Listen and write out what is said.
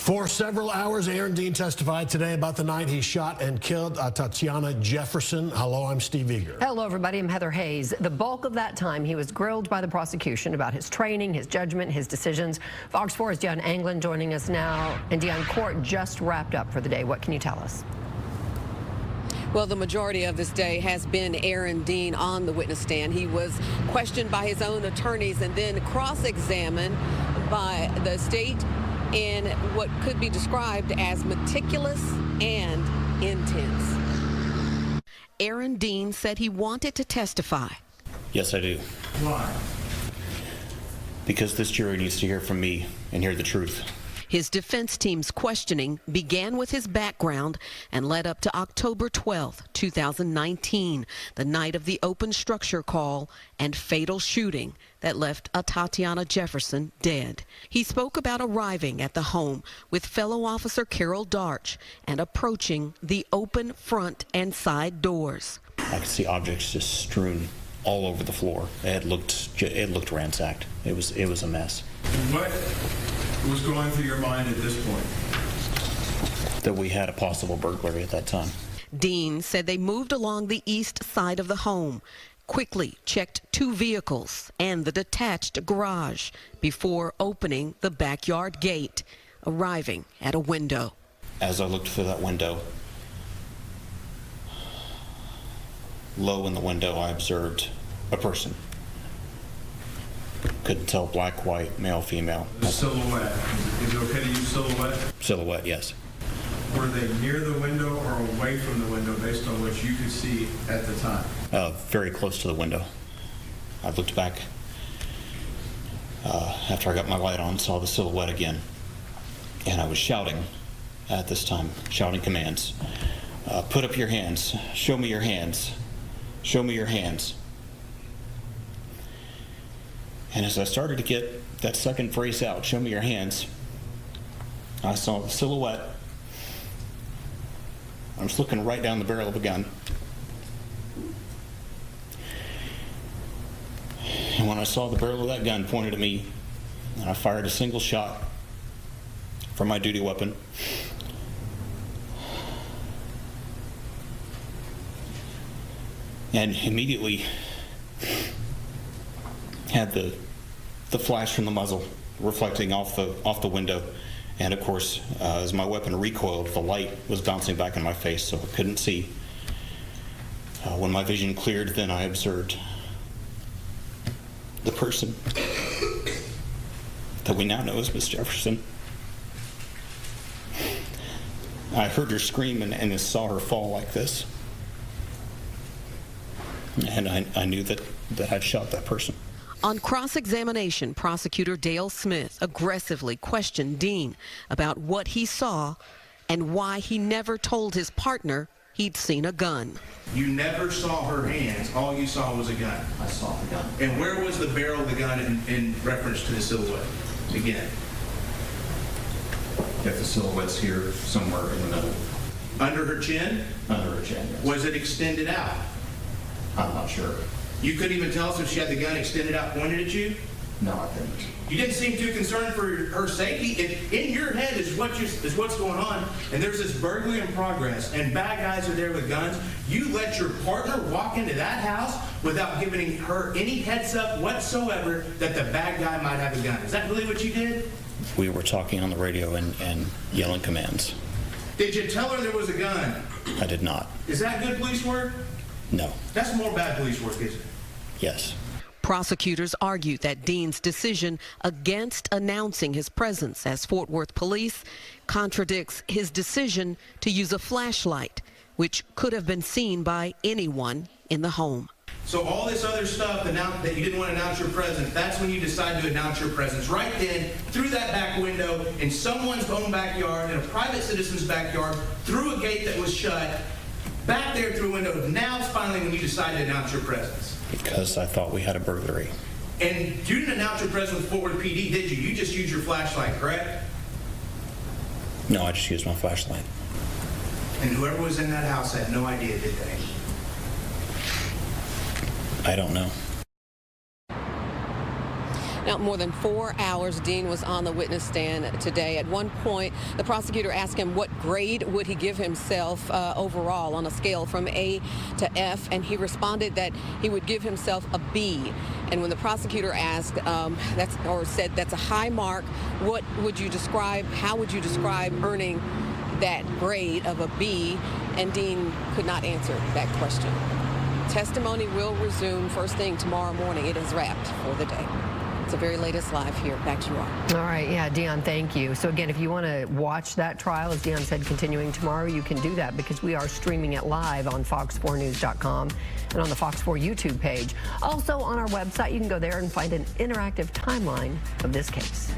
For several hours, Aaron Dean testified today about the night he shot and killed Atatiana Jefferson. Hello, I'm Steve Eager. Hello, everybody. I'm Heather Hayes. The bulk of that time, he was grilled by the prosecution about his training, his judgment, his decisions. Fox 4's Deion Anglin joining us now. And Deion, court just wrapped up for the day. What can you tell us? Well, the majority of this day has been Aaron Dean on the witness stand. He was questioned by his own attorneys and then cross-examined by the state in what could be described as meticulous and intense. Aaron Dean said he wanted to testify. Yes, I do. Why? Because this jury needs to hear from me and hear the truth. His defense team's questioning began with his background and led up to October 12, 2019, the night of the open structure call and fatal shooting that left Atatiana Jefferson dead. He spoke about arriving at the home with fellow officer Carol Darch and approaching the open front and side doors. I could see objects just strewn all over the floor. It looked ransacked. It was a mess. What was going through your mind at this point? That we had a possible burglary at that time. Dean said they moved along the east side of the home, quickly checked 2 vehicles and the detached garage before opening the backyard gate, arriving at a window. As I looked through that window, low in the window, I observed a person. Couldn't tell black, white, male, female. The silhouette. Is it okay to use silhouette? Silhouette, yes. Were they near the window or away from the window based on what you could see at the time? Very close to the window. I looked back after I got my light on, saw the silhouette again, and I was shouting at this time, shouting commands. Put up your hands. Show me your hands. Show me your hands. And as I started to get that second phrase out, show me your hands, I saw the silhouette. I was looking right down the barrel of a gun. And when I saw the barrel of that gun pointed at me, I fired a single shot from my duty weapon. And immediately had the flash from the muzzle reflecting off the window, and of course, as my weapon recoiled, the light was bouncing back in my face, so I couldn't see. When my vision cleared, then I observed the person that we now know as Miss Jefferson. I heard her scream and saw her fall like this, and I knew that I'd shot that person. On cross-examination, prosecutor Dale Smith aggressively questioned Dean about what he saw and why he never told his partner he'd seen a gun. You never saw her hands. All you saw was a gun. I saw the gun. And where was the barrel of the gun in reference to the silhouette? Again. If the silhouette's here, somewhere in the middle. Under her chin? Under her chin, yes. Was it extended out? I'm not sure. You couldn't even tell us if she had the gun extended out pointed at you? No, I couldn't. You didn't seem too concerned for her safety. In your head is what's going on, and there's this burglary in progress, and bad guys are there with guns. You let your partner walk into that house without giving her any heads up whatsoever that the bad guy might have a gun. Is that really what you did? We were talking on the radio and yelling commands. Did you tell her there was a gun? I did not. Is that good police work? No. That's more bad police work, isn't it? Yes. Prosecutors argued that Dean's decision against announcing his presence as Fort Worth police contradicts his decision to use a flashlight, which could have been seen by anyone in the home. So all this other stuff that you didn't want to announce your presence, that's when you decided to announce your presence. Right then, through that back window, in someone's own backyard, in a private citizen's backyard, through a gate that was shut, back there through a window. Now it's finally when you decided to announce your presence. Because I thought we had a burglary. And you didn't announce your presence with Fort Worth PD, did you? You just used your flashlight, correct? No, I just used my flashlight. And whoever was in that house had no idea, did they? I don't know. Now, more than 4 hours, Dean was on the witness stand today. At one point, the prosecutor asked him what grade would he give himself overall on a scale from A to F, and he responded that he would give himself a B. And when the prosecutor asked, said that's a high mark, what would you describe, how would you describe earning that grade of a B? And Dean could not answer that question. Testimony will resume first thing tomorrow morning. It is wrapped for the day. It's the very latest live here. Back to you all. All right, yeah, Dion, thank you. So again, if you want to watch that trial, as Dion said, continuing tomorrow, you can do that because we are streaming it live on fox4news.com and on the Fox 4 YouTube page. Also on our website, you can go there and find an interactive timeline of this case.